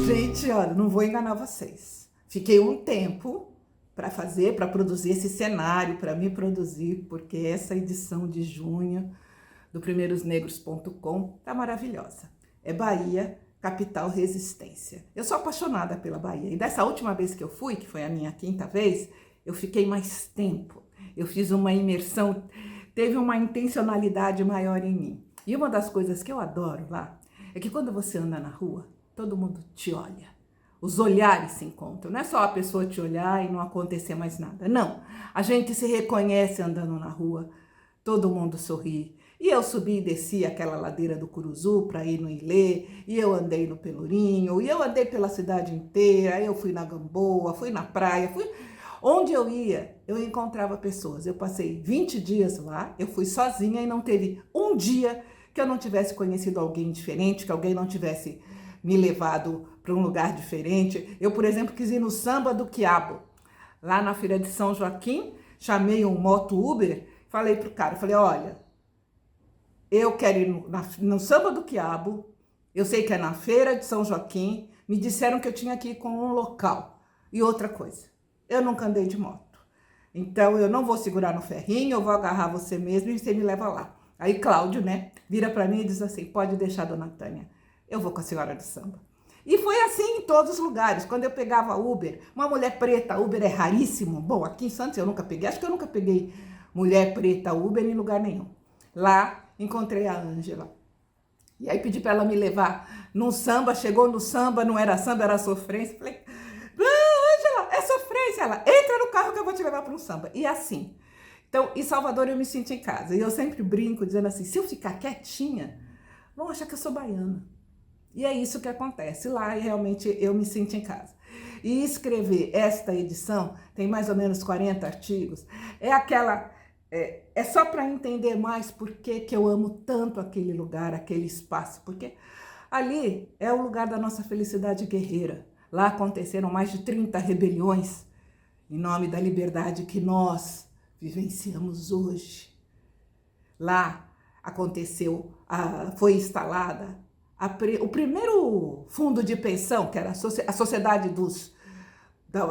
Gente, olha, não vou enganar vocês. Fiquei um tempo para produzir esse cenário, para me produzir, porque essa edição de junho do primeirosnegros.com tá maravilhosa. É Bahia, capital resistência. Eu sou apaixonada pela Bahia. E dessa última vez que eu fui, que foi a minha quinta vez, eu fiquei mais tempo. Eu fiz uma imersão, teve uma intencionalidade maior em mim. E uma das coisas que eu adoro lá é que quando você anda na rua, todo mundo te olha. Os olhares se encontram. Não é só a pessoa te olhar e não acontecer mais nada. Não. A gente se reconhece andando na rua. Todo mundo sorri. E eu subi e desci aquela ladeira do Curuzu para ir no Ilê. E eu andei no Pelourinho. E eu andei pela cidade inteira. Eu fui na Gamboa, fui na praia, fui... Onde eu ia, eu encontrava pessoas. Eu passei 20 dias lá. Eu fui sozinha e não teve um dia que eu não tivesse conhecido alguém diferente, que alguém não tivesse me levado para um lugar diferente. Eu, por exemplo, quis ir no Samba do Quiabo, lá na Feira de São Joaquim, chamei um moto Uber, falei pro cara, falei, olha, eu quero ir no Samba do Quiabo, eu sei que é na Feira de São Joaquim, me disseram que eu tinha que ir com um local. E outra coisa, eu nunca andei de moto, então eu não vou segurar no ferrinho, eu vou agarrar você mesmo e você me leva lá. Aí Cláudio, né, vira para mim e diz assim, pode deixar, dona Tânia, eu vou com a senhora do samba. E foi assim em todos os lugares. Quando eu pegava Uber, uma mulher preta, Uber é raríssimo. Bom, aqui em Santos eu nunca peguei, acho que eu nunca peguei mulher preta Uber em lugar nenhum. Lá encontrei a Ângela. E aí pedi para ela me levar num samba, chegou no samba, não era samba, era sofrência. Falei, Ângela, é sofrência. Ela, entra no carro que eu vou te levar para um samba. E assim. Então, em Salvador eu me sinto em casa. E eu sempre brinco dizendo assim, se eu ficar quietinha, vão achar que eu sou baiana. E é isso que acontece lá e realmente eu me sinto em casa. E escrever esta edição, tem mais ou menos 40 artigos, é só para entender mais por que eu amo tanto aquele lugar, aquele espaço, porque ali é o lugar da nossa felicidade guerreira. Lá aconteceram mais de 30 rebeliões em nome da liberdade que nós vivenciamos hoje. Lá aconteceu, foi instalada o primeiro fundo de pensão, que era a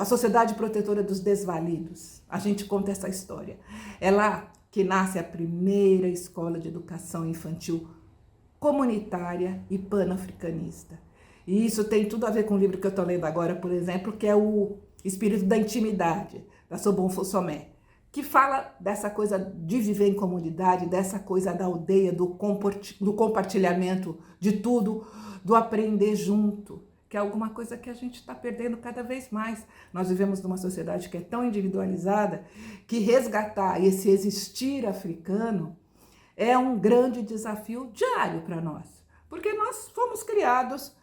Sociedade Protetora dos Desvalidos. A gente conta essa história. É lá que nasce a primeira escola de educação infantil comunitária e panafricanista. E isso tem tudo a ver com o livro que eu estou lendo agora, por exemplo, que é o Espírito da Intimidade, da Sobon Fossomé, que fala dessa coisa de viver em comunidade, dessa coisa da aldeia, do compartilhamento de tudo, do aprender junto, que é alguma coisa que a gente está perdendo cada vez mais. Nós vivemos numa sociedade que é tão individualizada que resgatar esse existir africano é um grande desafio diário para nós, porque nós fomos criados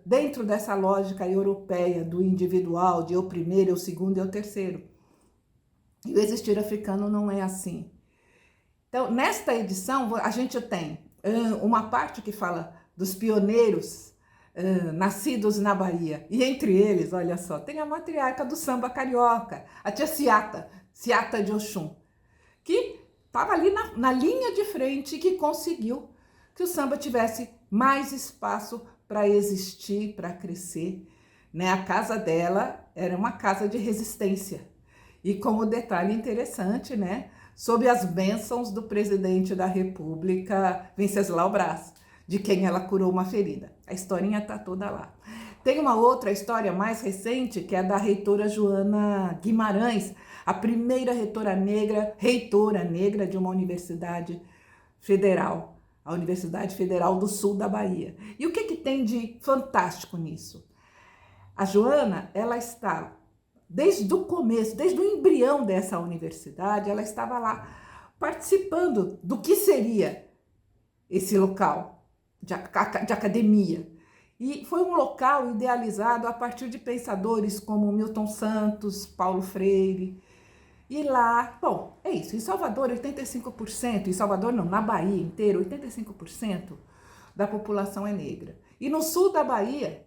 dentro dessa lógica europeia do individual, de eu primeiro, eu segundo e eu terceiro. E o existir africano não é assim. Então, nesta edição, a gente tem uma parte que fala dos pioneiros nascidos na Bahia. E entre eles, olha só, tem a matriarca do samba carioca, a tia Ciata de Oxum, que estava ali na linha de frente, que conseguiu que o samba tivesse mais espaço para existir, para crescer. Né? A casa dela era uma casa de resistência. E como detalhe interessante, né, sob as bênçãos do presidente da República, Venceslau Braz, de quem ela curou uma ferida. A historinha está toda lá. Tem uma outra história mais recente, que é da reitora Joana Guimarães, a primeira reitora negra de uma universidade federal, a Universidade Federal do Sul da Bahia. E o que tem de fantástico nisso? A Joana, ela está... Desde o começo, desde o embrião dessa universidade, ela estava lá participando do que seria esse local de academia. E foi um local idealizado a partir de pensadores como Milton Santos, Paulo Freire. E lá, bom, é isso, em Salvador 85%, em Salvador não, na Bahia inteira, 85% da população é negra. E no sul da Bahia,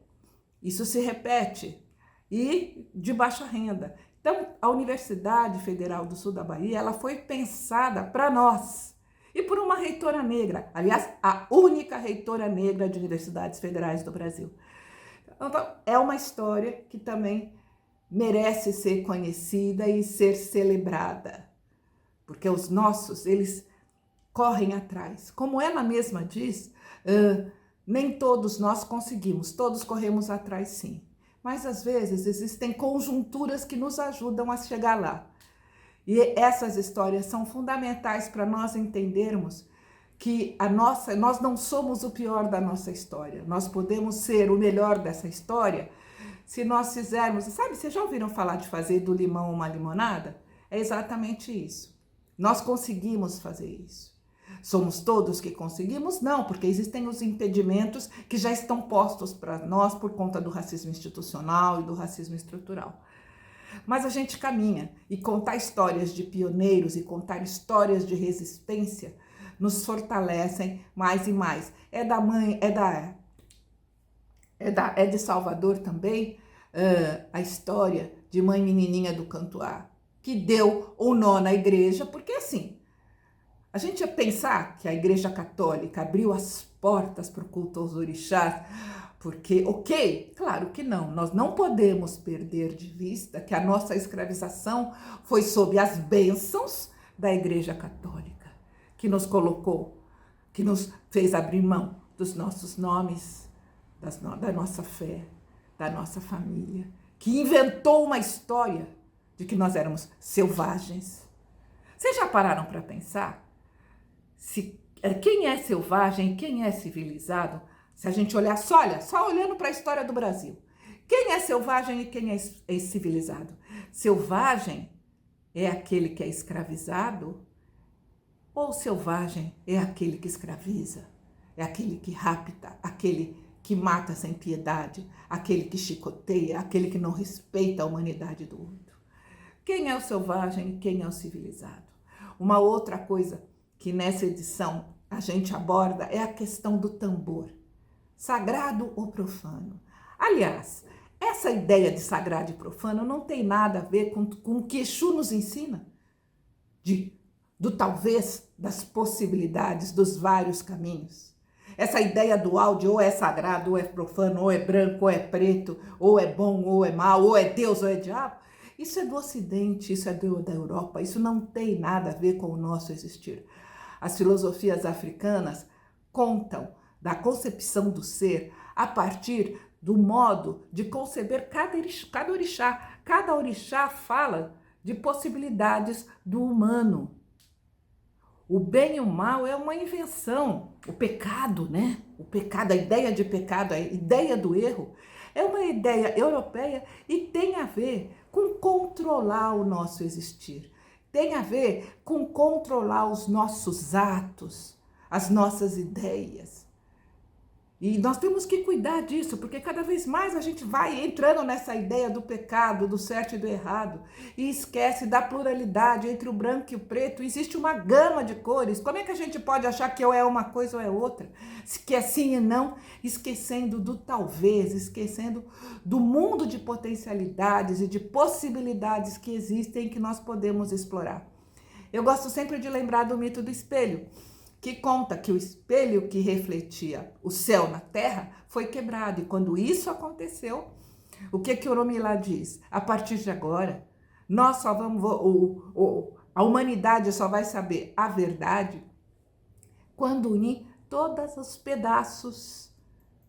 isso se repete, e de baixa renda. Então, a Universidade Federal do Sul da Bahia, ela foi pensada para nós. e por uma reitora negra, aliás, a única reitora negra de universidades federais do Brasil. Então, é uma história que também merece ser conhecida e ser celebrada, porque os nossos, eles correm atrás. Como ela mesma diz, nem todos nós conseguimos, todos corremos atrás sim. Mas às vezes existem conjunturas que nos ajudam a chegar lá. E essas histórias são fundamentais para nós entendermos que nós não somos o pior da nossa história. Nós podemos ser o melhor dessa história se nós fizermos. Sabe, vocês já ouviram falar de fazer do limão uma limonada? É exatamente isso. Nós conseguimos fazer isso. Somos todos que conseguimos? Não, porque existem os impedimentos que já estão postos para nós por conta do racismo institucional e do racismo estrutural. Mas a gente caminha, e contar histórias de pioneiros e contar histórias de resistência nos fortalecem mais e mais. É de Salvador também a história de Mãe Menininha do Cantuá, que deu o nó na igreja, porque assim, a gente ia pensar que a Igreja Católica abriu as portas para o culto aos orixás, porque, ok, claro que não, nós não podemos perder de vista que a nossa escravização foi sob as bênçãos da Igreja Católica, que nos colocou, que nos fez abrir mão dos nossos nomes, da nossa fé, da nossa família, que inventou uma história de que nós éramos selvagens. Vocês já pararam para pensar quem é selvagem e quem é civilizado? Se a gente olhar só olhando para a história do Brasil, quem é selvagem e quem é civilizado? Selvagem é aquele que é escravizado? Ou selvagem é aquele que escraviza? É aquele que rapta, aquele que mata sem piedade, aquele que chicoteia, aquele que não respeita a humanidade do outro. Quem é o selvagem e quem é o civilizado? Uma outra coisa que nessa edição a gente aborda é a questão do tambor, sagrado ou profano. Aliás, essa ideia de sagrado e profano não tem nada a ver com o que Exu nos ensina, do talvez, das possibilidades, dos vários caminhos. Essa ideia dual de ou é sagrado, ou é profano, ou é branco, ou é preto, ou é bom, ou é mal, ou é Deus, ou é diabo, isso é do Ocidente, isso é da Europa, isso não tem nada a ver com o nosso existir. As filosofias africanas contam da concepção do ser a partir do modo de conceber cada orixá. Cada orixá fala de possibilidades do humano. O bem e o mal é uma invenção. O pecado, né? O pecado, a ideia de pecado, a ideia do erro, é uma ideia europeia e tem a ver com controlar o nosso existir. Tem a ver com controlar os nossos atos, as nossas ideias. E nós temos que cuidar disso, porque cada vez mais a gente vai entrando nessa ideia do pecado, do certo e do errado, e esquece da pluralidade entre o branco e o preto. Existe uma gama de cores. Como é que a gente pode achar que ou é uma coisa ou é outra? Que é sim e não, esquecendo do talvez, esquecendo do mundo de potencialidades e de possibilidades que existem que nós podemos explorar. Eu gosto sempre de lembrar do mito do espelho, que conta que o espelho que refletia o céu na terra foi quebrado. E quando isso aconteceu, o que Oromilá diz? A partir de agora, nós só vamos, a humanidade só vai saber a verdade quando unir todos os pedaços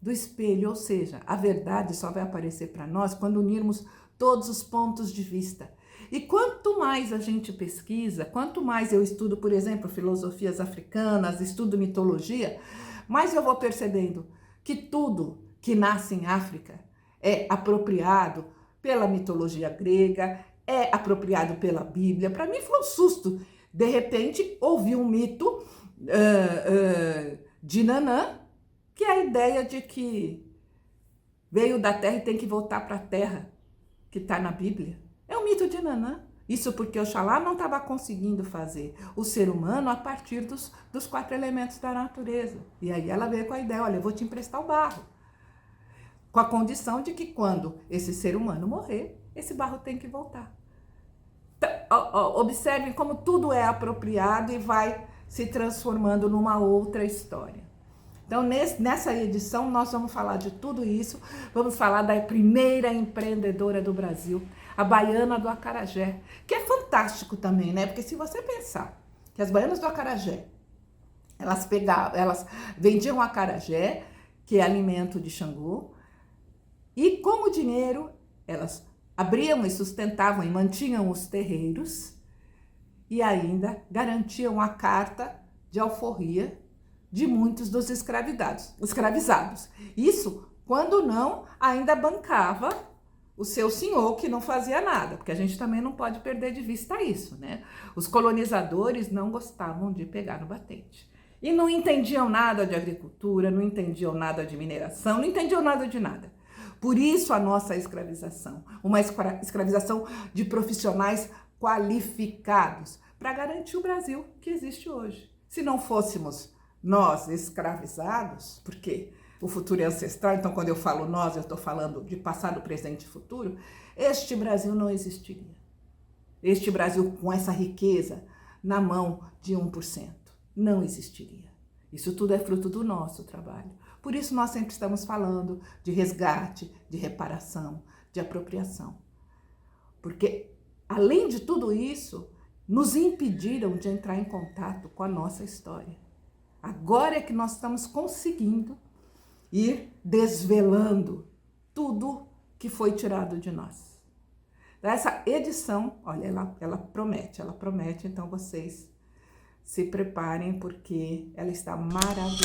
do espelho. Ou seja, a verdade só vai aparecer para nós quando unirmos todos os pontos de vista. E quanto mais a gente pesquisa, quanto mais eu estudo, por exemplo, filosofias africanas, estudo mitologia, mais eu vou percebendo que tudo que nasce em África é apropriado pela mitologia grega, é apropriado pela Bíblia. Para mim foi um susto, de repente, ouvir um mito de Nanã, que é a ideia de que veio da terra e tem que voltar para a terra, que está na Bíblia. É o mito de Nanã. Isso porque Oxalá não estava conseguindo fazer o ser humano a partir dos 4 elementos da natureza. E aí ela veio com a ideia, olha, eu vou te emprestar o barro. Com a condição de que quando esse ser humano morrer, esse barro tem que voltar. Então, observem como tudo é apropriado e vai se transformando numa outra história. Então, nessa edição, nós vamos falar de tudo isso, vamos falar da primeira empreendedora do Brasil, a baiana do acarajé, que é fantástico também, né? Porque se você pensar que as baianas do acarajé, elas vendiam acarajé, que é alimento de Xangô, e com o dinheiro, elas abriam e sustentavam e mantinham os terreiros, e ainda garantiam a carta de alforria de muitos dos escravizados. Isso, quando não, ainda bancava o seu senhor, que não fazia nada, porque a gente também não pode perder de vista isso, né? Os colonizadores não gostavam de pegar no batente. E não entendiam nada de agricultura, não entendiam nada de mineração, não entendiam nada de nada. Por isso a nossa escravização, uma escravização de profissionais qualificados para garantir o Brasil que existe hoje. Se não fôssemos nós escravizados, porque o futuro é ancestral, então quando eu falo nós, eu estou falando de passado, presente e futuro, este Brasil não existiria. Este Brasil com essa riqueza na mão de 1%, não existiria. Isso tudo é fruto do nosso trabalho. Por isso nós sempre estamos falando de resgate, de reparação, de apropriação. Porque, além de tudo isso, nos impediram de entrar em contato com a nossa história. Agora é que nós estamos conseguindo ir desvelando tudo que foi tirado de nós. Essa edição, olha, ela promete, então vocês se preparem porque ela está maravilhosa.